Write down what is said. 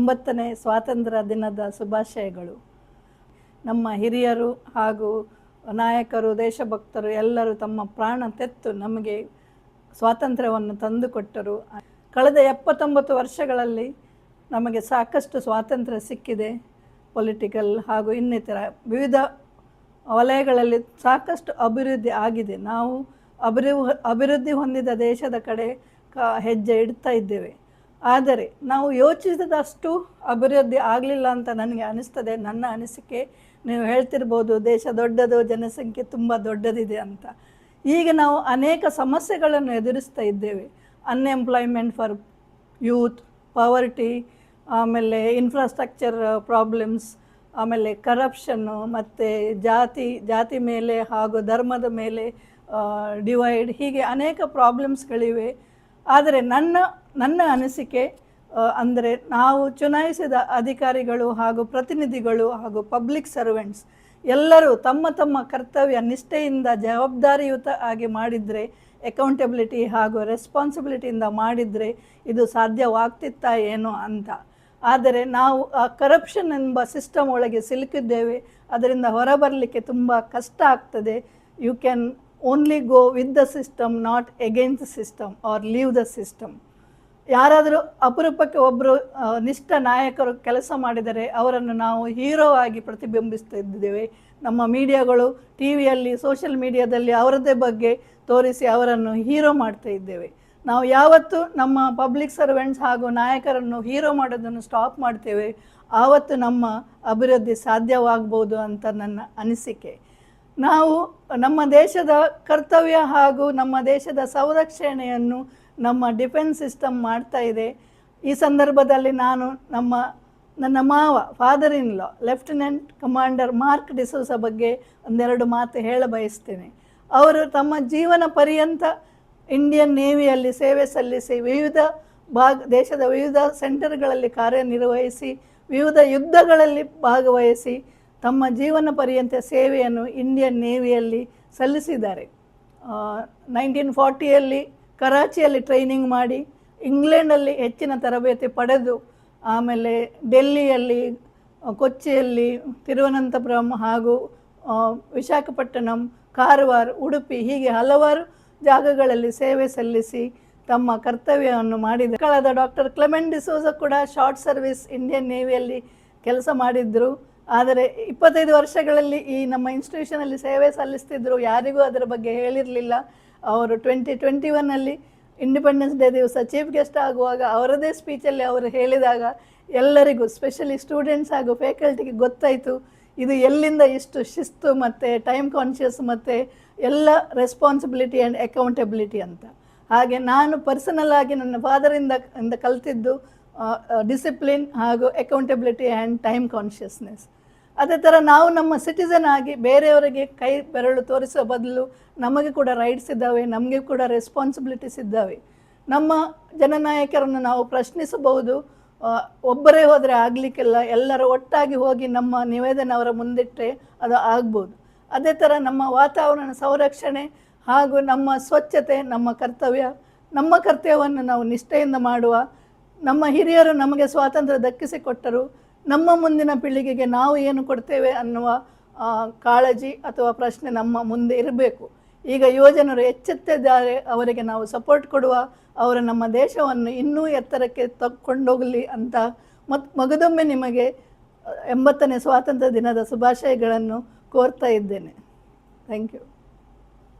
80ನೇ ಸ್ವಾತಂತ್ರ್ಯ ದಿನದ ಶುಭಾಶಯಗಳು. ನಮ್ಮ ಹಿರಿಯರು ಹಾಗೂ ನಾಯಕರು, ದೇಶಭಕ್ತರು ಎಲ್ಲರೂ ತಮ್ಮ ಪ್ರಾಣ ತೆತ್ತು ನಮಗೆ ಸ್ವಾತಂತ್ರ್ಯವನ್ನು ತಂದುಕೊಟ್ಟರು. ಕಳೆದ 79 ವರ್ಷಗಳಲ್ಲಿ ನಮಗೆ ಸಾಕಷ್ಟು ಸ್ವಾತಂತ್ರ್ಯ ಸಿಕ್ಕಿದೆ. ಪೊಲಿಟಿಕಲ್ ಹಾಗೂ ಇನ್ನಿತರ ವಿವಿಧ ವಲಯಗಳಲ್ಲಿ ಸಾಕಷ್ಟು ಅಭಿವೃದ್ಧಿ ಆಗಿದೆ. ನಾವು ಅಭಿವೃದ್ಧಿ ಹೊಂದಿದ ದೇಶದ ಕಡೆ ಹೆಜ್ಜೆ ಇಡ್ತಾ ಇದ್ದೇವೆ. ಆದರೆ ನಾವು ಯೋಚಿಸಿದಷ್ಟು ಅಭಿವೃದ್ಧಿ ಆಗಲಿಲ್ಲ ಅಂತ ನನಗೆ ಅನಿಸ್ತದೆ. ನನ್ನ ಅನಿಸಿಕೆ. ನೀವು ಹೇಳ್ತಿರ್ಬೋದು ದೇಶ ದೊಡ್ಡದು, ಜನಸಂಖ್ಯೆ ತುಂಬ ದೊಡ್ಡದಿದೆ ಅಂತ. ಈಗ ನಾವು ಅನೇಕ ಸಮಸ್ಯೆಗಳನ್ನು ಎದುರಿಸ್ತಾ ಇದ್ದೇವೆ. ಅನ್ಎಂಪ್ಲಾಯ್ಮೆಂಟ್ ಫಾರ್ ಯೂತ್, ಪವರ್ಟಿ, ಆಮೇಲೆ ಇನ್ಫ್ರಾಸ್ಟ್ರಕ್ಚರ್ ಪ್ರಾಬ್ಲಮ್ಸ್, ಆಮೇಲೆ ಕರಪ್ಷನ್ನು, ಮತ್ತು ಜಾತಿ ಮೇಲೆ ಹಾಗೂ ಧರ್ಮದ ಮೇಲೆ ಡಿವೈಡ್, ಹೀಗೆ ಅನೇಕ ಪ್ರಾಬ್ಲಮ್ಸ್ಗಳಿವೆ. ಆದರೆ ನನ್ನ ಅನಿಸಿಕೆ ಅಂದರೆ ನಾವು ಚುನಾಯಿಸಿದ ಅಧಿಕಾರಿಗಳು ಹಾಗೂ ಪ್ರತಿನಿಧಿಗಳು ಹಾಗೂ ಪಬ್ಲಿಕ್ ಸರ್ವೆಂಟ್ಸ್ ಎಲ್ಲರೂ ತಮ್ಮ ತಮ್ಮ ಕರ್ತವ್ಯ ನಿಷ್ಠೆಯಿಂದ ಜವಾಬ್ದಾರಿಯುತ ಆಗಿ ಮಾಡಿದರೆ, ಅಕೌಂಟಬಿಲಿಟಿ ಹಾಗೂ ರೆಸ್ಪಾನ್ಸಿಬಿಲಿಟಿಯಿಂದ ಮಾಡಿದರೆ ಇದು ಸಾಧ್ಯವಾಗ್ತಿತ್ತಾ ಏನೋ ಅಂತ. ಆದರೆ ನಾವು ಆ ಕರಪ್ಷನ್ ಎಂಬ ಸಿಸ್ಟಮ್ ಒಳಗೆ ಸಿಲುಕಿದ್ದೇವೆ. ಅದರಿಂದ ಹೊರಬರಲಿಕ್ಕೆ ತುಂಬ ಕಷ್ಟ ಆಗ್ತದೆ. You can only go with the system, not against the system or leave the system. ಯಾರಾದರೂ ಅಪರೂಪಕ್ಕೆ ಒಬ್ಬರು ನಿಷ್ಠ ನಾಯಕರು ಕೆಲಸ ಮಾಡಿದರೆ ಅವರನ್ನು ನಾವು ಹೀರೋ ಆಗಿ ಪ್ರತಿಬಿಂಬಿಸ್ತಾ ಇದ್ದೇವೆ. ನಮ್ಮ ಮೀಡಿಯಾಗಳು ಟಿ ವಿಯಲ್ಲಿ, ಸೋಷಿಯಲ್ ಮೀಡಿಯಾದಲ್ಲಿ ಅವರದ್ದೇ ಬಗ್ಗೆ ತೋರಿಸಿ ಅವರನ್ನು ಹೀರೋ ಮಾಡ್ತಾ ಇದ್ದೇವೆ. ನಾವು ಯಾವತ್ತು ನಮ್ಮ ಪಬ್ಲಿಕ್ ಸರ್ವೆಂಟ್ಸ್ ಹಾಗೂ ನಾಯಕರನ್ನು ಹೀರೋ ಮಾಡೋದನ್ನು ಸ್ಟಾಪ್ ಮಾಡ್ತೇವೆ, ಆವತ್ತು ನಮ್ಮ ಅಭಿವೃದ್ಧಿ ಸಾಧ್ಯವಾಗ್ಬೋದು ಅಂತ ನನ್ನ ಅನಿಸಿಕೆ. ನಾವು ನಮ್ಮ ದೇಶದ ಕರ್ತವ್ಯ ಹಾಗೂ ನಮ್ಮ ದೇಶದ ಸಂರಕ್ಷಣೆಯನ್ನು ನಮ್ಮ ಡಿಫೆನ್ಸ್ ಸಿಸ್ಟಮ್ ಮಾಡ್ತಾ ಇದೆ. ಈ ಸಂದರ್ಭದಲ್ಲಿ ನಾನು ನನ್ನ ಮಾವ, father in law, lieutenant commander Mark D'Souza ಬಗ್ಗೆ ಒಂದೆರಡು ಮಾತು ಹೇಳ ಬಯಸ್ತೇನೆ. ಅವರು ತಮ್ಮ ಜೀವನ ಪರ್ಯಂತ ಇಂಡಿಯನ್ ನೇವಿಯಲ್ಲಿ ಸೇವೆ ಸಲ್ಲಿಸಿ ದೇಶದ ವಿವಿಧ ಸೆಂಟರ್ಗಳಲ್ಲಿ ಕಾರ್ಯನಿರ್ವಹಿಸಿ ವಿವಿಧ ಯುದ್ಧಗಳಲ್ಲಿ ಭಾಗವಹಿಸಿ ತಮ್ಮ ಜೀವನ ಪರ್ಯಂತ ಸೇವೆಯನ್ನು ಇಂಡಿಯನ್ ನೇವಿಯಲ್ಲಿ ಸಲ್ಲಿಸಿದ್ದಾರೆ. 1940ಯಲ್ಲಿ ಕರಾಚಿಯಲ್ಲಿ ಟ್ರೈನಿಂಗ್ ಮಾಡಿ, ಇಂಗ್ಲೆಂಡಲ್ಲಿ ಹೆಚ್ಚಿನ ತರಬೇತಿ ಪಡೆದು, ಆಮೇಲೆ ಡೆಲ್ಲಿಯಲ್ಲಿ, ಕೊಚ್ಚಿಯಲ್ಲಿ, ತಿರುವನಂತಪುರಂ ಹಾಗೂ ವಿಶಾಖಪಟ್ಟಣಂ, ಕಾರವಾರ, ಉಡುಪಿ ಹೀಗೆ ಹಲವಾರು ಜಾಗಗಳಲ್ಲಿ ಸೇವೆ ಸಲ್ಲಿಸಿ ತಮ್ಮ ಕರ್ತವ್ಯವನ್ನು ಮಾಡಿದರು. ಕಳೆದ ಡಾಕ್ಟರ್ ಕ್ಲೆಮೆಂಟ್ ಡಿಸೋಜ ಕೂಡ ಶಾರ್ಟ್ ಸರ್ವಿಸ್ ಇಂಡಿಯನ್ ನೇವಿಯಲ್ಲಿ ಕೆಲಸ ಮಾಡಿದ್ದರು. ಆದರೆ 25 ವರ್ಷಗಳಲ್ಲಿ ಈ ನಮ್ಮ ಇನ್ಸ್ಟಿಟ್ಯೂಷನಲ್ಲಿ ಸೇವೆ ಸಲ್ಲಿಸ್ತಿದ್ರು. ಯಾರಿಗೂ ಅದರ ಬಗ್ಗೆ ಹೇಳಿರಲಿಲ್ಲ. ಅವರು 2021ನಲ್ಲಿ ಇಂಡಿಪೆಂಡೆನ್ಸ್ ಡೇ ದಿವಸ ಚೀಫ್ ಗೆಸ್ಟ್ ಆಗುವಾಗ ಅವರದೇ ಸ್ಪೀಚಲ್ಲಿ ಅವರು ಹೇಳಿದಾಗ ಎಲ್ಲರಿಗೂ, ಸ್ಪೆಷಲಿ ಸ್ಟೂಡೆಂಟ್ಸ್ ಹಾಗೂ ಫ್ಯಾಕಲ್ಟಿಗೆ ಗೊತ್ತಾಯಿತು ಇದು ಎಲ್ಲಿಂದ ಇಷ್ಟು ಶಿಸ್ತು ಮತ್ತು ಟೈಮ್ ಕಾನ್ಷಿಯಸ್ ಮತ್ತು ಎಲ್ಲ ರೆಸ್ಪಾನ್ಸಿಬಿಲಿಟಿ ಆ್ಯಂಡ್ ಅಕೌಂಟಬಿಲಿಟಿ ಅಂತ. ಹಾಗೆ ನಾನು ಪರ್ಸನಲ್ ಆಗಿ ನನ್ನ ಫಾದರಿಂದ ಕಲ್ತಿದ್ದು ಡಿಸಿಪ್ಲಿನ್ ಹಾಗೂ ಅಕೌಂಟಬಿಲಿಟಿ ಆ್ಯಂಡ್ ಟೈಮ್ ಕಾನ್ಷಿಯಸ್ನೆಸ್. ಅದೇ ಥರ ನಾವು ನಮ್ಮ ಸಿಟಿಸನ್ ಆಗಿ ಬೇರೆಯವರಿಗೆ ಕೈ ಬೆರಳು ತೋರಿಸೋ ಬದಲು ನಮಗೆ ಕೂಡ ರೈಟ್ಸ್ ಇದ್ದಾವೆ, ನಮಗೆ ಕೂಡ ರೆಸ್ಪಾನ್ಸಿಬಿಲಿಟೀಸ್ ಇದ್ದಾವೆ. ನಮ್ಮ ಜನನಾಯಕರನ್ನು ನಾವು ಪ್ರಶ್ನಿಸಬಹುದು. ಒಬ್ಬರೇ ಹೋದರೆ ಆಗಲಿಕ್ಕಿಲ್ಲ, ಎಲ್ಲರೂ ಒಟ್ಟಾಗಿ ಹೋಗಿ ನಮ್ಮ ನಿವೇದನೆ ಅವರ ಮುಂದಿಟ್ಟರೆ ಅದು ಆಗ್ಬೋದು. ಅದೇ ಥರ ನಮ್ಮ ವಾತಾವರಣ ಸಂರಕ್ಷಣೆ ಹಾಗೂ ನಮ್ಮ ಸ್ವಚ್ಛತೆ ನಮ್ಮ ಕರ್ತವ್ಯ. ನಮ್ಮ ಕರ್ತವ್ಯವನ್ನು ನಾವು ನಿಷ್ಠೆಯಿಂದ ಮಾಡುವ. ನಮ್ಮ ಹಿರಿಯರು ನಮಗೆ ಸ್ವಾತಂತ್ರ್ಯ ದಕ್ಕಿಸಿಕೊಟ್ಟರು. ನಮ್ಮ ಮುಂದಿನ ಪೀಳಿಗೆಗೆ ನಾವು ಏನು ಕೊಡ್ತೇವೆ ಅನ್ನುವ ಕಾಳಜಿ ಅಥವಾ ಪ್ರಶ್ನೆ ನಮ್ಮ ಮುಂದೆ ಇರಬೇಕು. ಈಗ ಯುವಜನರು ಎಚ್ಚೆತ್ತಿದ್ದಾರೆ, ಅವರಿಗೆ ನಾವು ಸಪೋರ್ಟ್ ಕೊಡುವ, ಅವರು ನಮ್ಮ ದೇಶವನ್ನು ಇನ್ನೂ ಎತ್ತರಕ್ಕೆ ಕೊಂಡೋಗಲಿ ಅಂತ ಮಗದೊಮ್ಮೆ ನಿಮಗೆ 80ನೇ ಸ್ವಾತಂತ್ರ್ಯ ದಿನದ ಶುಭಾಶಯಗಳನ್ನು ಕೋರ್ತಾ ಇದ್ದೇನೆ. Thank you.